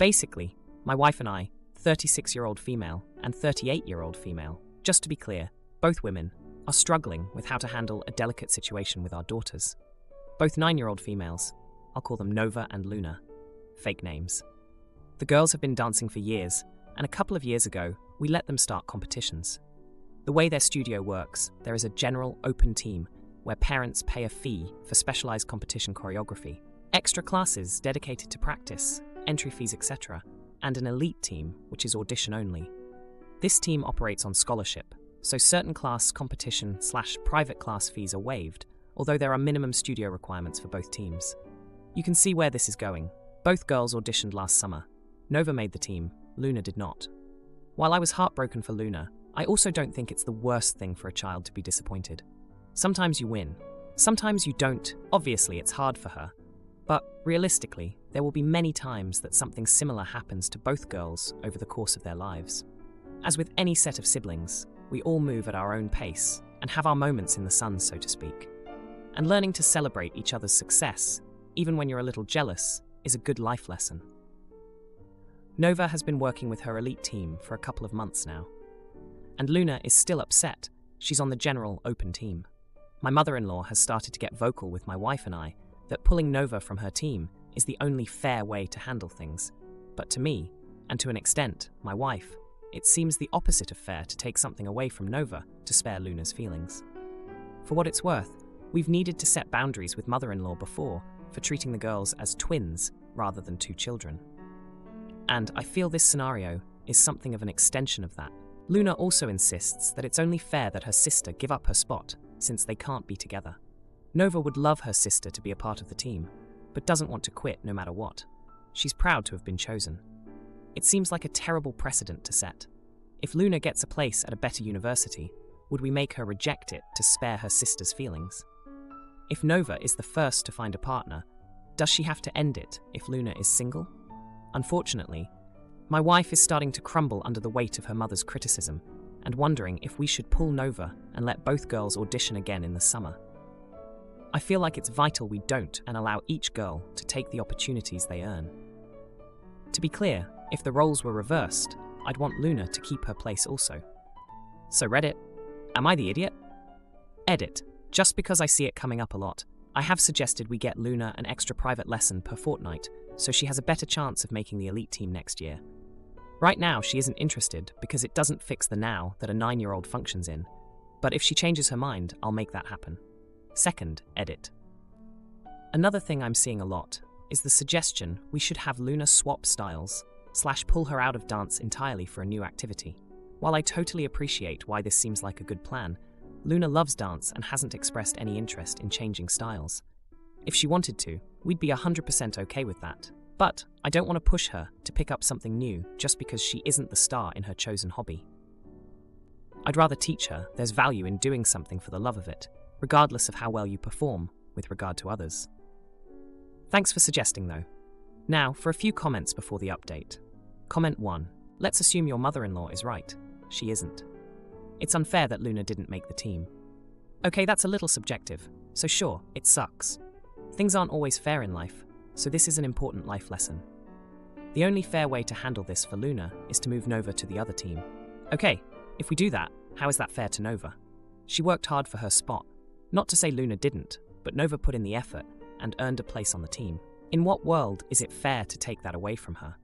Basically, my wife and I, 36-year-old female and 38-year-old female, just to be clear, both women, are struggling with how to handle a delicate situation with our daughters. Both 9-year-old females, I'll call them Nova and Luna, fake names. The girls have been dancing for years, and a couple of years ago, we let them start competitions. The way their studio works, there is a general open team where parents pay a fee for specialized competition choreography, extra classes dedicated to practice, entry fees, etc., and an elite team, which is audition only. This team operates on scholarship, so certain class competition/private class fees are waived, although there are minimum studio requirements for both teams. You can see where this is going. Both girls auditioned last summer. Nova made the team, Luna did not. While I was heartbroken for Luna, I also don't think it's the worst thing for a child to be disappointed. Sometimes you win, sometimes you don't. Obviously, it's hard for her. But realistically, there will be many times that something similar happens to both girls over the course of their lives. As with any set of siblings, we all move at our own pace and have our moments in the sun, so to speak. And learning to celebrate each other's success, even when you're a little jealous, is a good life lesson. Nova has been working with her elite team for a couple of months now. And Luna is still upset. She's on the general open team. My mother-in-law has started to get vocal with my wife and I that pulling Nova from her team is the only fair way to handle things. But to me, and to an extent, my wife, it seems the opposite of fair to take something away from Nova to spare Luna's feelings. For what it's worth, we've needed to set boundaries with mother-in-law before for treating the girls as twins rather than two children. And I feel this scenario is something of an extension of that. Luna also insists that it's only fair that her sister give up her spot since they can't be together. Nova would love her sister to be a part of the team, but doesn't want to quit no matter what. She's proud to have been chosen. It seems like a terrible precedent to set. If Luna gets a place at a better university, would we make her reject it to spare her sister's feelings? If Nova is the first to find a partner, does she have to end it if Luna is single? Unfortunately, my wife is starting to crumble under the weight of her mother's criticism and wondering if we should pull Nova and let both girls audition again in the summer. I feel like it's vital we don't and allow each girl to take the opportunities they earn. To be clear, if the roles were reversed, I'd want Luna to keep her place also. So Reddit, am I the idiot? Edit, just because I see it coming up a lot, I have suggested we get Luna an extra private lesson per fortnight so she has a better chance of making the elite team next year. Right now, she isn't interested because it doesn't fix the now that a 9-year-old functions in, but if she changes her mind, I'll make that happen. Second, edit. Another thing I'm seeing a lot is the suggestion we should have Luna swap styles / pull her out of dance entirely for a new activity. While I totally appreciate why this seems like a good plan, Luna loves dance and hasn't expressed any interest in changing styles. If she wanted to, we'd be 100% okay with that. But I don't want to push her to pick up something new just because she isn't the star in her chosen hobby. I'd rather teach her there's value in doing something for the love of it, regardless of how well you perform with regard to others. Thanks for suggesting though. Now, for a few comments before the update. Comment 1. Let's assume your mother-in-law is right. She isn't. It's unfair that Luna didn't make the team. Okay, that's a little subjective, so sure, it sucks. Things aren't always fair in life, so this is an important life lesson. The only fair way to handle this for Luna is to move Nova to the other team. Okay, if we do that, how is that fair to Nova? She worked hard for her spot. Not to say Luna didn't, but Nova put in the effort and earned a place on the team. In what world is it fair to take that away from her?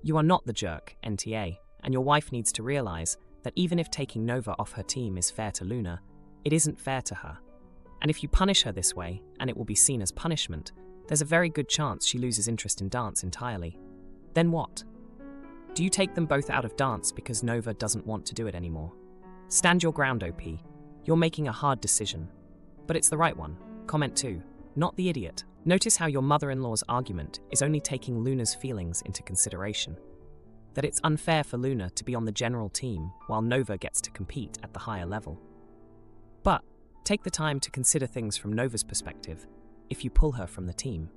You are not the jerk, NTA, and your wife needs to realize that even if taking Nova off her team is fair to Luna, it isn't fair to her. And if you punish her this way, and it will be seen as punishment, there's a very good chance she loses interest in dance entirely. Then what? Do you take them both out of dance because Nova doesn't want to do it anymore? Stand your ground, OP. You're making a hard decision. But it's the right one. Comment 2. Not the idiot. Notice how your mother-in-law's argument is only taking Luna's feelings into consideration. That it's unfair for Luna to be on the general team while Nova gets to compete at the higher level. But take the time to consider things from Nova's perspective if you pull her from the team.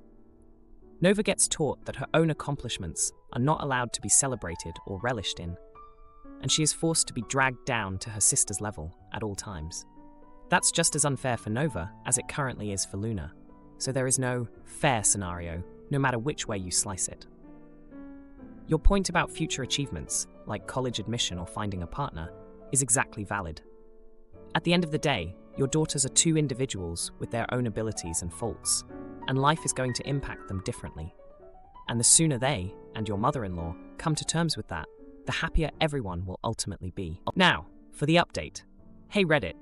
Nova gets taught that her own accomplishments are not allowed to be celebrated or relished in, and she is forced to be dragged down to her sister's level at all times. That's just as unfair for Nova as it currently is for Luna, so there is no fair scenario, no matter which way you slice it. Your point about future achievements, like college admission or finding a partner, is exactly valid. At the end of the day, your daughters are two individuals with their own abilities and faults, and life is going to impact them differently. And the sooner they, and your mother-in-law, come to terms with that, the happier everyone will ultimately be. Now, for the update. Hey Reddit,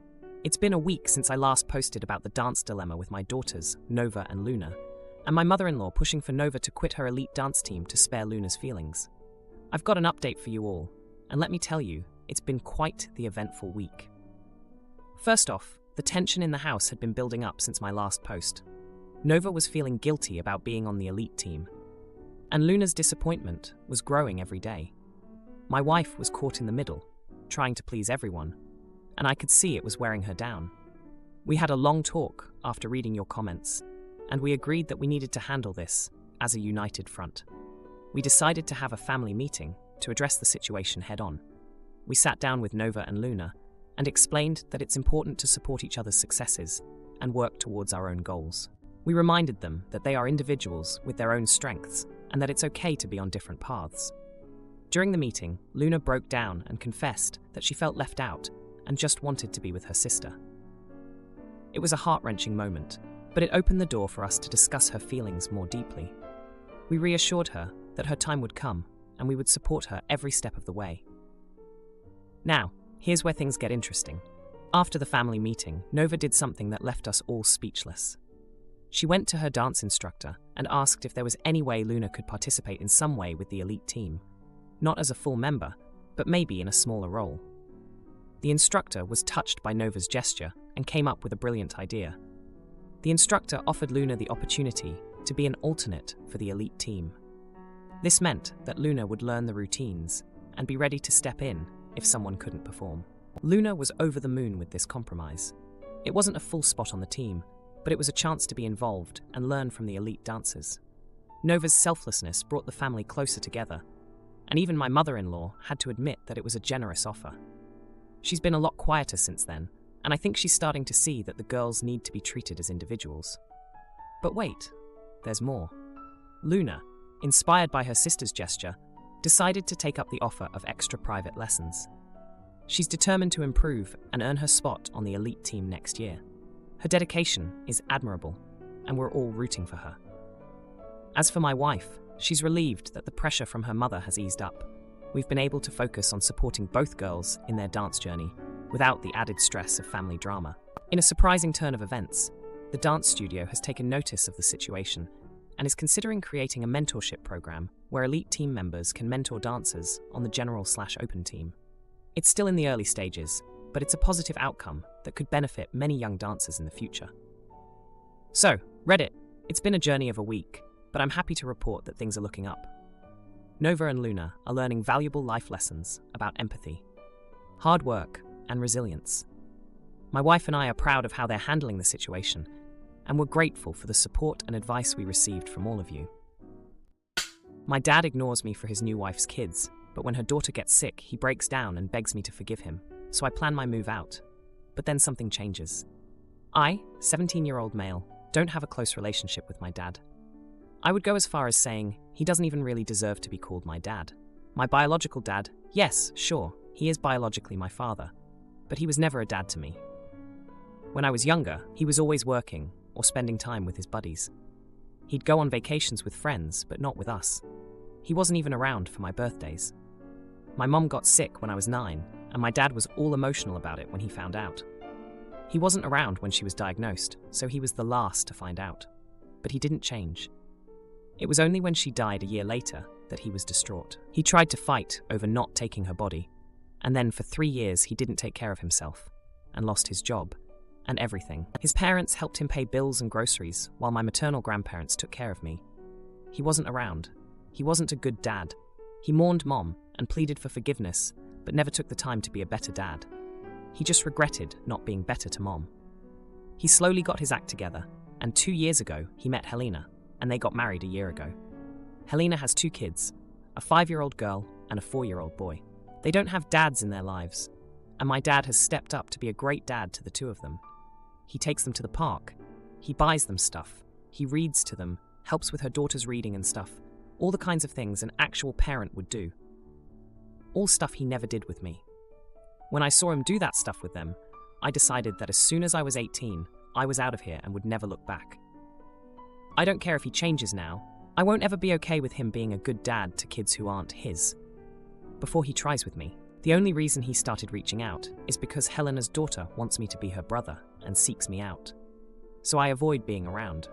it's been a week since I last posted about the dance dilemma with my daughters, Nova and Luna, and my mother-in-law pushing for Nova to quit her elite dance team to spare Luna's feelings. I've got an update for you all, and let me tell you, it's been quite the eventful week. First off, the tension in the house had been building up since my last post. Nova was feeling guilty about being on the elite team, and Luna's disappointment was growing every day. My wife was caught in the middle, trying to please everyone, and I could see it was wearing her down. We had a long talk after reading your comments, and we agreed that we needed to handle this as a united front. We decided to have a family meeting to address the situation head-on. We sat down with Nova and Luna and explained that it's important to support each other's successes and work towards our own goals. We reminded them that they are individuals with their own strengths and that it's okay to be on different paths. During the meeting, Luna broke down and confessed that she felt left out and just wanted to be with her sister. It was a heart-wrenching moment, but it opened the door for us to discuss her feelings more deeply. We reassured her that her time would come and we would support her every step of the way. Now, here's where things get interesting. After the family meeting, Nova did something that left us all speechless. She went to her dance instructor and asked if there was any way Luna could participate in some way with the elite team. Not as a full member, but maybe in a smaller role. The instructor was touched by Nova's gesture and came up with a brilliant idea. The instructor offered Luna the opportunity to be an alternate for the elite team. This meant that Luna would learn the routines and be ready to step in if someone couldn't perform. Luna was over the moon with this compromise. It wasn't a full spot on the team, but it was a chance to be involved and learn from the elite dancers. Nova's selflessness brought the family closer together, and even my mother-in-law had to admit that it was a generous offer. She's been a lot quieter since then, and I think she's starting to see that the girls need to be treated as individuals. But wait, there's more. Luna, inspired by her sister's gesture, decided to take up the offer of extra private lessons. She's determined to improve and earn her spot on the elite team next year. Her dedication is admirable, and we're all rooting for her. As for my wife, she's relieved that the pressure from her mother has eased up. We've been able to focus on supporting both girls in their dance journey without the added stress of family drama. In a surprising turn of events, the dance studio has taken notice of the situation and is considering creating a mentorship program where elite team members can mentor dancers on the general/open team. It's still in the early stages, but it's a positive outcome that could benefit many young dancers in the future. So, Reddit, it's been a journey of a week, but I'm happy to report that things are looking up. Nova and Luna are learning valuable life lessons about empathy, hard work, and resilience. My wife and I are proud of how they're handling the situation, and we're grateful for the support and advice we received from all of you. My dad ignores me for his new wife's kids, but when her daughter gets sick, he breaks down and begs me to forgive him, so I plan my move out. But then something changes. I, 17-year-old male, don't have a close relationship with my dad. I would go as far as saying he doesn't even really deserve to be called my dad. My biological dad, yes, sure, he is biologically my father, but he was never a dad to me. When I was younger, he was always working or spending time with his buddies. He'd go on vacations with friends, but not with us. He wasn't even around for my birthdays. My mom got sick when I was 9, and my dad was all emotional about it when he found out. He wasn't around when she was diagnosed, so he was the last to find out. But he didn't change. It was only when she died a year later that he was distraught. He tried to fight over not taking her body, and then for 3 years he didn't take care of himself, and lost his job, and everything. His parents helped him pay bills and groceries, while my maternal grandparents took care of me. He wasn't around. He wasn't a good dad. He mourned Mom and pleaded for forgiveness, but never took the time to be a better dad. He just regretted not being better to Mom. He slowly got his act together, and 2 years ago he met Helena, and they got married a year ago. Helena has 2 kids, a 5-year-old girl and a 4-year-old boy. They don't have dads in their lives, and my dad has stepped up to be a great dad to the 2 of them. He takes them to the park, he buys them stuff, he reads to them, helps with her daughter's reading and stuff, all the kinds of things an actual parent would do. All stuff he never did with me. When I saw him do that stuff with them, I decided that as soon as I was 18, I was out of here and would never look back. I don't care if he changes now. I won't ever be okay with him being a good dad to kids who aren't his. Before he tries with me, the only reason he started reaching out is because Helena's daughter wants me to be her brother and seeks me out. So I avoid being around.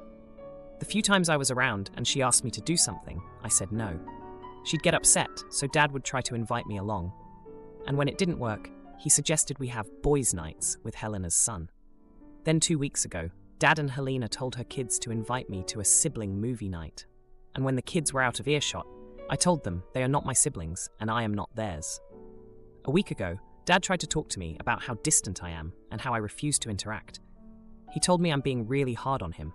The few times I was around and she asked me to do something, I said no. She'd get upset, so Dad would try to invite me along. And when it didn't work, he suggested we have boys' nights with Helena's son. Then 2 weeks ago, Dad and Helena told her kids to invite me to a sibling movie night. And when the kids were out of earshot, I told them they are not my siblings and I am not theirs. A week ago, Dad tried to talk to me about how distant I am and how I refuse to interact. He told me I'm being really hard on him.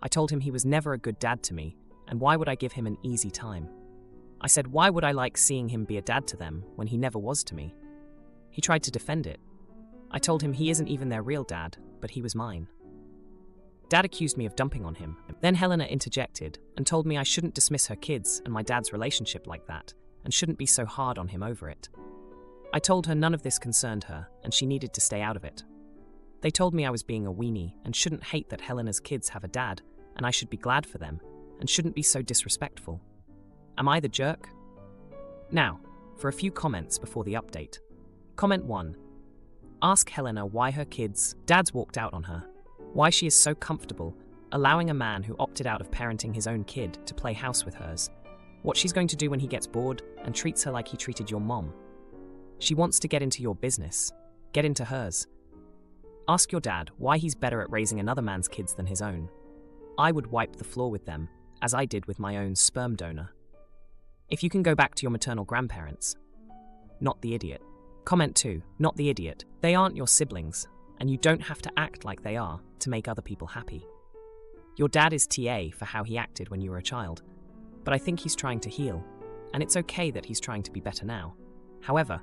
I told him he was never a good dad to me, and why would I give him an easy time? I said, why would I like seeing him be a dad to them when he never was to me? He tried to defend it. I told him he isn't even their real dad, but he was mine. Dad accused me of dumping on him. Then Helena interjected and told me I shouldn't dismiss her kids and my dad's relationship like that, and shouldn't be so hard on him over it. I told her none of this concerned her, and she needed to stay out of it. They told me I was being a weenie and shouldn't hate that Helena's kids have a dad, and I should be glad for them, and shouldn't be so disrespectful. Am I the jerk? Now, for a few comments before the update. Comment 1. Ask Helena why her kids' dads walked out on her. Why she is so comfortable allowing a man who opted out of parenting his own kid to play house with hers. What she's going to do when he gets bored and treats her like he treated your mom. She wants to get into your business. Get into hers. Ask your dad why he's better at raising another man's kids than his own. I would wipe the floor with them, as I did with my own sperm donor. If you can go back to your maternal grandparents. Not the idiot. Comment 2. Not the idiot. They aren't your siblings, and you don't have to act like they are to make other people happy. Your dad is TA for how he acted when you were a child, but I think he's trying to heal, and it's okay that he's trying to be better now. However,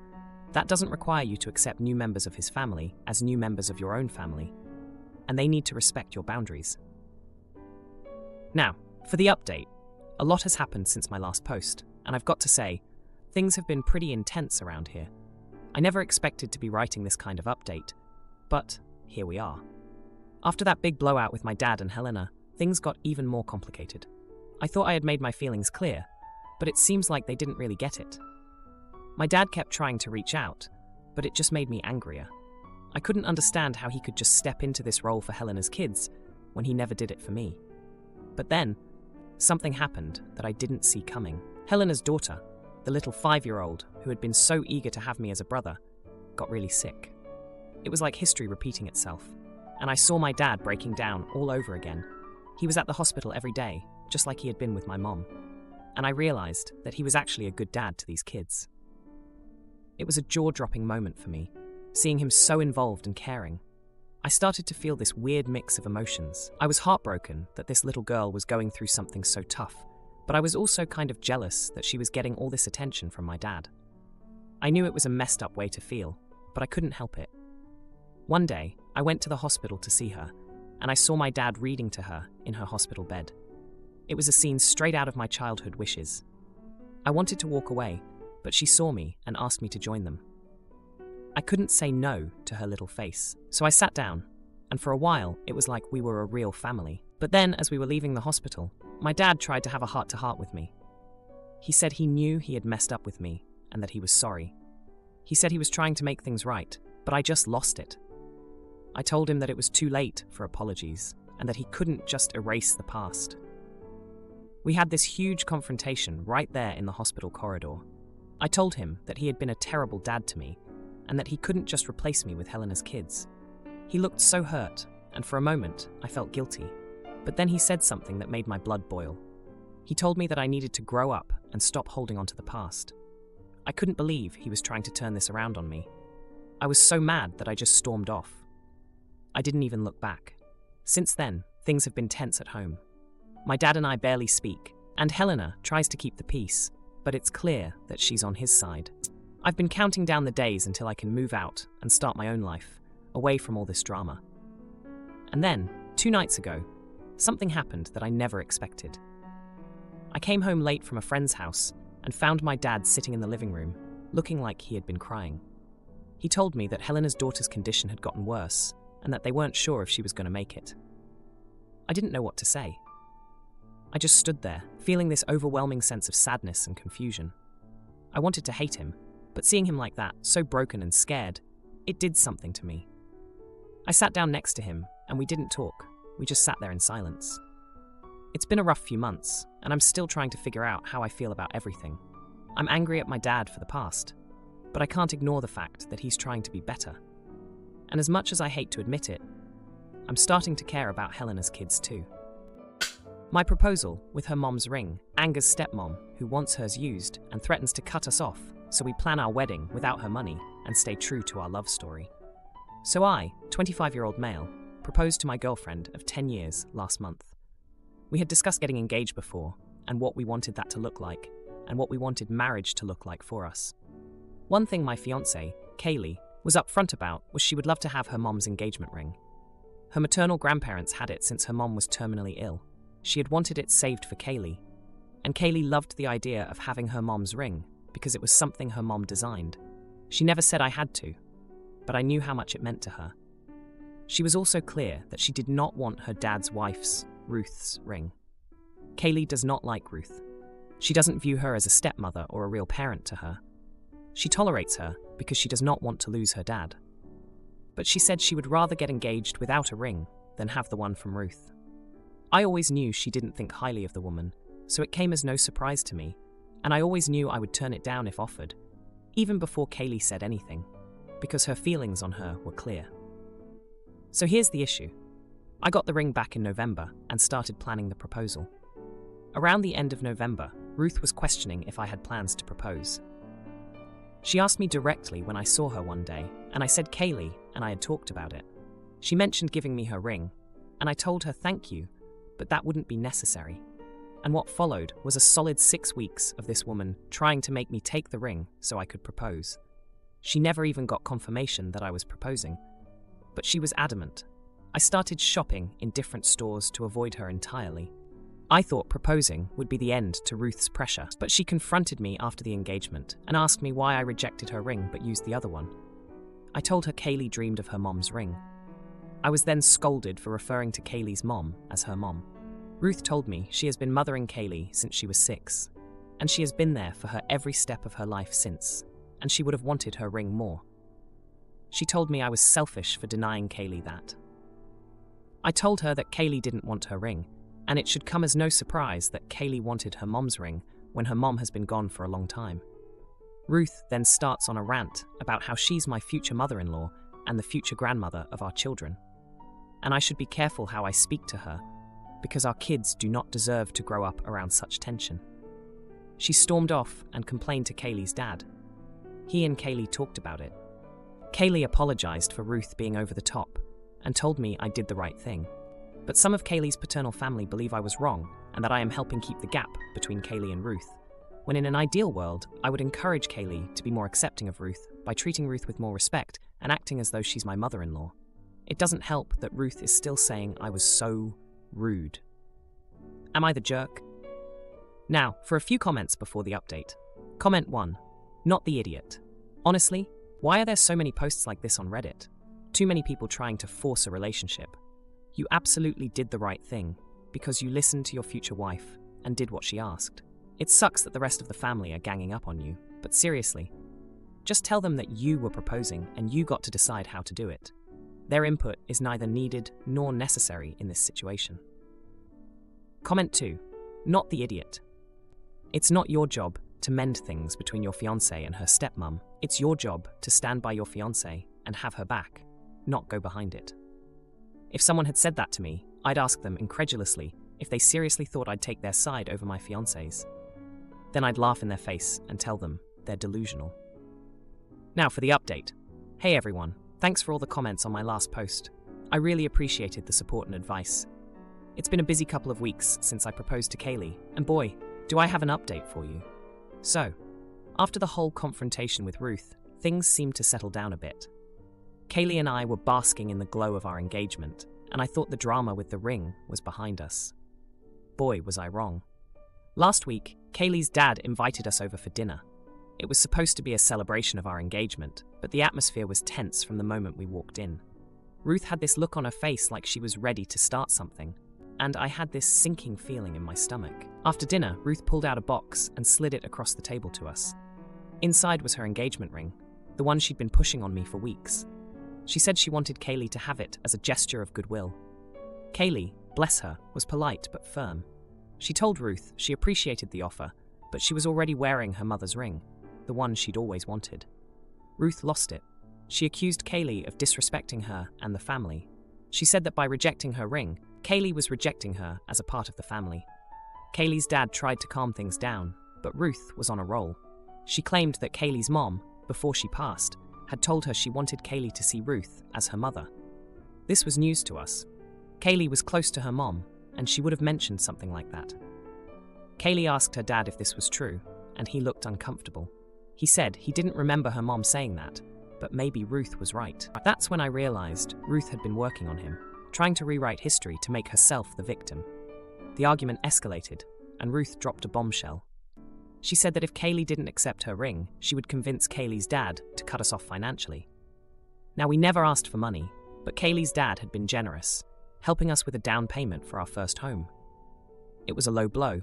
that doesn't require you to accept new members of his family as new members of your own family, and they need to respect your boundaries. Now, for the update. A lot has happened since my last post, and I've got to say, things have been pretty intense around here. I never expected to be writing this kind of update, but here we are. After that big blowout with my dad and Helena, things got even more complicated. I thought I had made my feelings clear, but it seems like they didn't really get it. My dad kept trying to reach out, but it just made me angrier. I couldn't understand how he could just step into this role for Helena's kids when he never did it for me. But then, something happened that I didn't see coming. Helena's daughter, the little 5-year-old who had been so eager to have me as a brother, got really sick. It was like history repeating itself, and I saw my dad breaking down all over again. He was at the hospital every day, just like he had been with my mom, and I realized that he was actually a good dad to these kids. It was a jaw-dropping moment for me, seeing him so involved and caring. I started to feel this weird mix of emotions. I was heartbroken that this little girl was going through something so tough, but I was also kind of jealous that she was getting all this attention from my dad. I knew it was a messed up way to feel, but I couldn't help it. One day, I went to the hospital to see her, and I saw my dad reading to her in her hospital bed. It was a scene straight out of my childhood wishes. I wanted to walk away, but she saw me and asked me to join them. I couldn't say no to her little face, so I sat down, and for a while it was like we were a real family. But then, as we were leaving the hospital, my dad tried to have a heart-to-heart with me. He said he knew he had messed up with me, and that he was sorry. He said he was trying to make things right, but I just lost it. I told him that it was too late for apologies, and that he couldn't just erase the past. We had this huge confrontation right there in the hospital corridor. I told him that he had been a terrible dad to me, and that he couldn't just replace me with Helena's kids. He looked so hurt, and for a moment, I felt guilty. But then he said something that made my blood boil. He told me that I needed to grow up and stop holding on to the past. I couldn't believe he was trying to turn this around on me. I was so mad that I just stormed off. I didn't even look back. Since then, things have been tense at home. My dad and I barely speak, and Helena tries to keep the peace, but it's clear that she's on his side. I've been counting down the days until I can move out and start my own life, away from all this drama. And then, 2 nights ago, something happened that I never expected. I came home late from a friend's house and found my dad sitting in the living room, looking like he had been crying. He told me that Helena's daughter's condition had gotten worse and that they weren't sure if she was going to make it. I didn't know what to say. I just stood there, feeling this overwhelming sense of sadness and confusion. I wanted to hate him, but seeing him like that, so broken and scared, it did something to me. I sat down next to him, and we didn't talk. We just sat there in silence. It's been a rough few months, and I'm still trying to figure out how I feel about everything. I'm angry at my dad for the past, but I can't ignore the fact that he's trying to be better. And as much as I hate to admit it, I'm starting to care about Helena's kids too. My proposal, with her mom's ring, angers stepmom, who wants hers used and threatens to cut us off, so we plan our wedding without her money and stay true to our love story. So I, 25-year-old male, proposed to my girlfriend of 10 years last month. We had discussed getting engaged before, and what we wanted that to look like, and what we wanted marriage to look like for us. One thing my fiancée, Kaylee, was upfront about was she would love to have her mom's engagement ring. Her maternal grandparents had it since her mom was terminally ill. She had wanted it saved for Kaylee, and Kaylee loved the idea of having her mom's ring because it was something her mom designed. She never said I had to, but I knew how much it meant to her. She was also clear that she did not want her dad's wife's, Ruth's, ring. Kaylee does not like Ruth. She doesn't view her as a stepmother or a real parent to her. She tolerates her because she does not want to lose her dad. But she said she would rather get engaged without a ring than have the one from Ruth. I always knew she didn't think highly of the woman, so it came as no surprise to me, and I always knew I would turn it down if offered, even before Kaylee said anything, because her feelings on her were clear. So here's the issue. I got the ring back in November and started planning the proposal. Around the end of November, Ruth was questioning if I had plans to propose. She asked me directly when I saw her one day, and I said Kaylee, and I had talked about it. She mentioned giving me her ring, and I told her thank you, but that wouldn't be necessary. And what followed was a solid 6 weeks of this woman trying to make me take the ring so I could propose. She never even got confirmation that I was proposing, but she was adamant. I started shopping in different stores to avoid her entirely. I thought proposing would be the end to Ruth's pressure, but she confronted me after the engagement and asked me why I rejected her ring but used the other one. I told her Kaylee dreamed of her mom's ring. I was then scolded for referring to Kaylee's mom as her mom. Ruth told me she has been mothering Kaylee since she was 6, and she has been there for her every step of her life since, and she would have wanted her ring more. She told me I was selfish for denying Kaylee that. I told her that Kaylee didn't want her ring, and it should come as no surprise that Kaylee wanted her mom's ring when her mom has been gone for a long time. Ruth then starts on a rant about how she's my future mother-in-law and the future grandmother of our children, and I should be careful how I speak to her, because our kids do not deserve to grow up around such tension. She stormed off and complained to Kaylee's dad. He and Kaylee talked about it. Kaylee apologized for Ruth being over the top and told me I did the right thing. But some of Kaylee's paternal family believe I was wrong and that I am helping keep the gap between Kaylee and Ruth, when in an ideal world, I would encourage Kaylee to be more accepting of Ruth by treating Ruth with more respect and acting as though she's my mother-in-law. It doesn't help that Ruth is still saying I was so rude. Am I the jerk? Now, for a few comments before the update. Comment 1. Not the idiot. Honestly, why are there so many posts like this on Reddit? Too many people trying to force a relationship. You absolutely did the right thing, because you listened to your future wife and did what she asked. It sucks that the rest of the family are ganging up on you, but seriously, just tell them that you were proposing and you got to decide how to do it. Their input is neither needed nor necessary in this situation. Comment 2. Not the idiot. It's not your job to mend things between your fiancée and her stepmom. It's your job to stand by your fiancée and have her back, not go behind it. If someone had said that to me, I'd ask them incredulously if they seriously thought I'd take their side over my fiancé's. Then I'd laugh in their face and tell them they're delusional. Now for the update. Hey everyone, thanks for all the comments on my last post. I really appreciated the support and advice. It's been a busy couple of weeks since I proposed to Kaylee, and boy, do I have an update for you. So, after the whole confrontation with Ruth, things seemed to settle down a bit. Kaylee and I were basking in the glow of our engagement, and I thought the drama with the ring was behind us. Boy, was I wrong. Last week, Kaylee's dad invited us over for dinner. It was supposed to be a celebration of our engagement, but the atmosphere was tense from the moment we walked in. Ruth had this look on her face like she was ready to start something, and I had this sinking feeling in my stomach. After dinner, Ruth pulled out a box and slid it across the table to us. Inside was her engagement ring, the one she'd been pushing on me for weeks. She said she wanted Kaylee to have it as a gesture of goodwill. Kaylee, bless her, was polite but firm. She told Ruth she appreciated the offer, but she was already wearing her mother's ring, the one she'd always wanted. Ruth lost it. She accused Kaylee of disrespecting her and the family. She said that by rejecting her ring, Kaylee was rejecting her as a part of the family. Kaylee's dad tried to calm things down, but Ruth was on a roll. She claimed that Kaylee's mom, before she passed, had told her she wanted Kaylee to see Ruth as her mother. This was news to us. Kaylee was close to her mom, and she would have mentioned something like that. Kaylee asked her dad if this was true, and he looked uncomfortable. He said he didn't remember her mom saying that, but maybe Ruth was right. That's when I realized Ruth had been working on him, trying to rewrite history to make herself the victim. The argument escalated, and Ruth dropped a bombshell. She said that if Kaylee didn't accept her ring, she would convince Kaylee's dad to cut us off financially. Now, we never asked for money, but Kaylee's dad had been generous, helping us with a down payment for our first home. It was a low blow,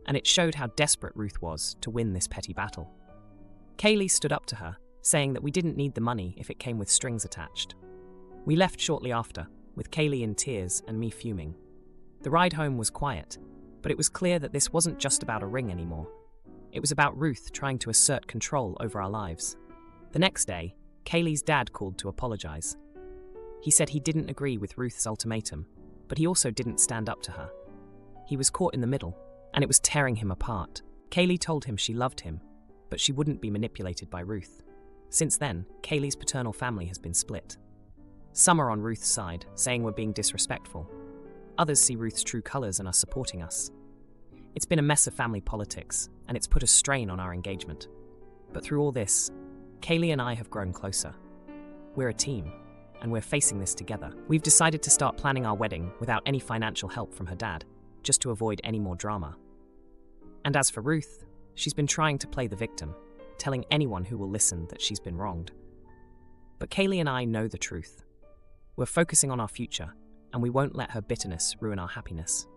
and it showed how desperate Ruth was to win this petty battle. Kaylee stood up to her, saying that we didn't need the money if it came with strings attached. We left shortly after, with Kaylee in tears and me fuming. The ride home was quiet, but it was clear that this wasn't just about a ring anymore. It was about Ruth trying to assert control over our lives. The next day, Kaylee's dad called to apologize. He said he didn't agree with Ruth's ultimatum, but he also didn't stand up to her. He was caught in the middle, and it was tearing him apart. Kaylee told him she loved him, but she wouldn't be manipulated by Ruth. Since then, Kaylee's paternal family has been split. Some are on Ruth's side, saying we're being disrespectful. Others see Ruth's true colors and are supporting us. It's been a mess of family politics, and it's put a strain on our engagement. But through all this, Kaylee and I have grown closer. We're a team, and we're facing this together. We've decided to start planning our wedding without any financial help from her dad, just to avoid any more drama. And as for Ruth, she's been trying to play the victim, telling anyone who will listen that she's been wronged. But Kaylee and I know the truth. We're focusing on our future, and we won't let her bitterness ruin our happiness.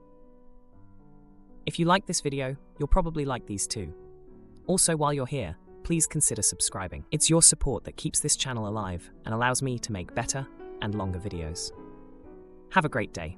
If you like this video, you'll probably like these too. Also, while you're here, please consider subscribing. It's your support that keeps this channel alive and allows me to make better and longer videos. Have a great day.